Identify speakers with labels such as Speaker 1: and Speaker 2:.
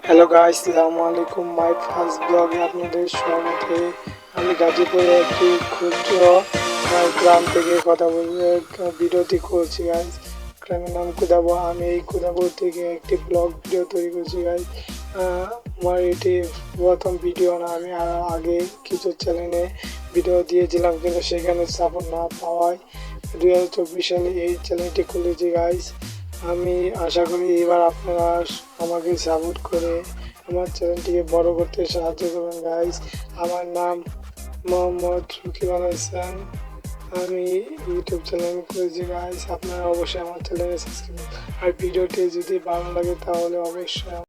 Speaker 1: Hello guys, আসসালামু আলাইকুম। My first ব্লগে আপনাদের স্বাগত। আমি গাজীপুরে একটি ক্ষুদ্র গ্রাম থেকে কথা বলতে ভিডিওটি করছি গাইস। গ্রামের নাম কুদাবো। আমি এই কুদাবো থেকে একটি ব্লগ ভিডিও তৈরি করছি গাইস। আমার এটি প্রথম ভিডিও না, আমি আগে কিছু চ্যানেলে ভিডিও দিয়েছিলাম, কিন্তু সেখানে সাপোর্ট না পাওয়ায় 2024 সালে এই চ্যানেলটি খুলেছি গাইস। আমি আশা করি এবার আপনারা আমাকে সাপোর্ট করে আমার চ্যানেলটিকে বড় করতে সাহায্য করবেন গাইস। আমার নাম মোহাম্মদ রকিবুল হাসান। আমি ইউটিউব চ্যানেল করেছি গাইস। আপনারা অবশ্যই আমার চ্যানেলে সাবস্ক্রাইব, আর ভিডিওটি যদি ভালো লাগে তাহলে অবশ্যই